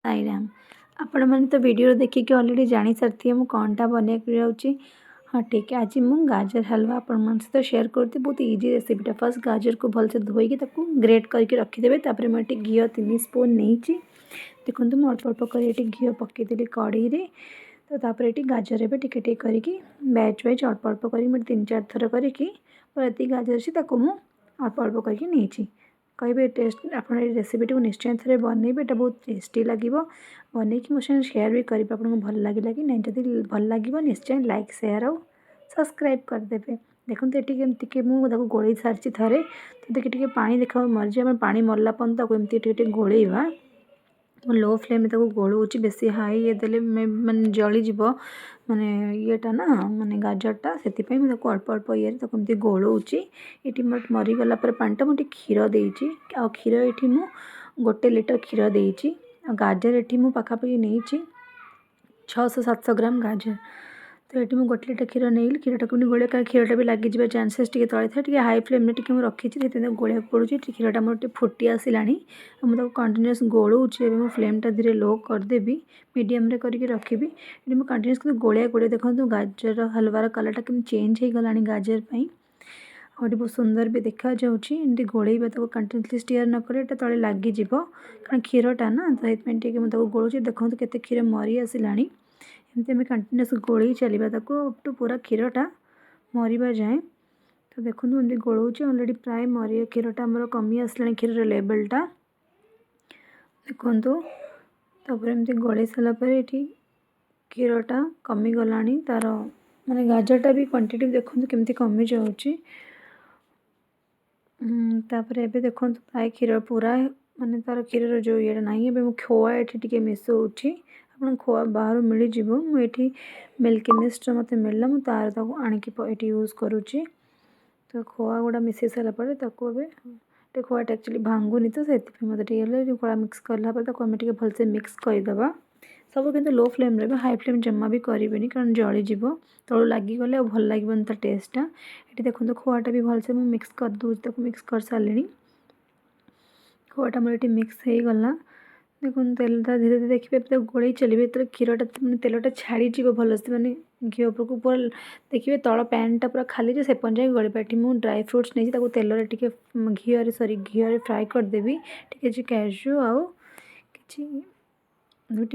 साई राम। आपण मैंने तो वीडियो देखिए ऑलरेडी जानी सारी मुझे कौनटा बनवाक जाऊँगी। हाँ ठीक है, आज मुझे गाजर हलवा आपण सहित शेयर करती बहुत इजी रेसिपीटा। फर्स्ट गाजर को भलसे धोईकी ग्रेट करके रखीदे। तापर मुझे घी 3 स्पून नहीं देखो मुझे अल्प अल्प कर घी पकईदेली कड़े तो तापर ये गाजर भी टिके करके बैच वाइज अल्प अल्प कर 3-4 थर करके ये गाजर अच्छी मुझे अल्प अल्प करके नहीं कहे टेस्ट आप रेसिपीटी को निश्चय थे बनइबे। ये बहुत टेस्टी लगे बनईकि मो शेयर भी करेंगे आपको भल लगे कि नहीं। जब भल लगे निश्चय लाइक शेयर और सब्सक्राइब करदे। देखो ये टी मुझे गोल सारी थे तो टी पानी देखा मरीजा पा मरला पर्यंत गोलैवा लो फ्लेम में गोलौची। बेसी हाई ये देले माने जलीज माने येटा ना माने गाजरटा से अल्प अल्प ये एमती गोलौची। ये मरीगला पानीटा मुझे क्षीर देती आ क्षीर ये 1 लीटर क्षीर देती। गाजर ये मुझे पाखापाखि नहीं 600-700 ग्राम गाजर तो ये मुझे 1 लीटर क्षीर नहीं क्षीरटा को गोले कहीं क्षीरटा भी लगे चान्सेस टे तले था हाई फ्लेम में मुझे रखी गोलिया पड़ू। क्षीरटा मोटे फुटी आसला मुझे कंटिन्यूअस गोलौची। फ्लेमटा धीरे लो करदेवी मीडियम रे करके रखी ये मुझे कंटिन्यूअस गोलिया गोलिया देखो गाजर हलवार कलरटा कमी चेंज हो गलानी गाजर पाई और बहुत सुंदर भी देखा जाऊँगी। गोलैबा कंटिन्यूअसली स्टीयर न करे तले लगिज कारण क्षीरटा ना तो ये मुझे गोलौची। देखो केते क्षीर मरी आसला एमती आम कंटिन्यूअस गोलई चलवा टू पूरा क्षीरटा मरवा जाए। तो देखो एमती गोलौची अलरेडी प्राय मरी क्षीरटा आमर कमी आसला क्षीर लेवलटा देखो तापर एमती गोलई सारापर ये क्षीरटा कमी गला तार माने गाजरटा भी क्वांटिटी देखो केमती कमी जाऊँगी। तापर एबे देखो प्राय क्षीर पूरा माने तार क्षीर जो ये ना ये खोआ ये मिसौची आप खोआ बाहर मिल जाए मिल्की मिस्ट मत मिलला मुझे तार आणिकी ये यूज करुच्ची। तो खोआ गुड़ा मिसई सारापर खोआटा एक्चुअली भांगुनी तो से मतलब खोआ मिक्स कलापर आम भलसे मिक्स करदे। सब किंतु लो फ्लेम रे हाई फ्लेम जमा भी करें कारण जलीज तलू लगिगले भल लगे टेस्टा। ये देखो खोआटा भी भलसे मुझे मिक्स कर दूँ मिक्स कर सारे खोआटा मोर ये मिक्स हो गला। देखो तेलटा धीरे धीरे देखिए गोलई चलिए तो क्षीरटा मैंने तेलटा छाड़ी भलसे माने घी उपरको पूरा देखिए तल पैनटा पूरा खाली जो से जाए गलपा। ये मुझे ड्राई फ्रुट्स नहीं तेल टे घी सरी घी फ्राए करदेवी टी काजू आउ कि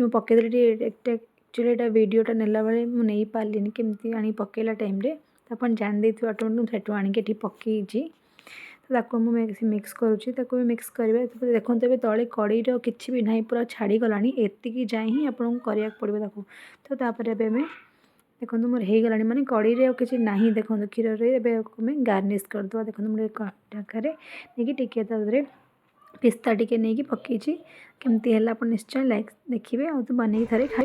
पकईदेली एक्चुअली यहाँ वीडियोटा नेला बेले मुझे नहीं पार्ली केमती आनी पकेला टाइम आप जान देते ऑटोमेटिक आनिक पकईची तो मुझे मिक्स करुच्ची मिक्स करवा। देखो ये तले कड़ईर किसी भी ना पूरा छाड़ी गलानी एतिकी जाए ही आपको कराया पड़ो तो तापर एवं देखो मोर हो गला माने कड़ईरे किसी ना देखो क्षीर में गार्निश करदे। देखो मुझे ढाकार नहीं टिके पिस्ता टिके नहीं पकईची केमती है आप निश्चय लाइक देखिए आ तो बन थे खाई।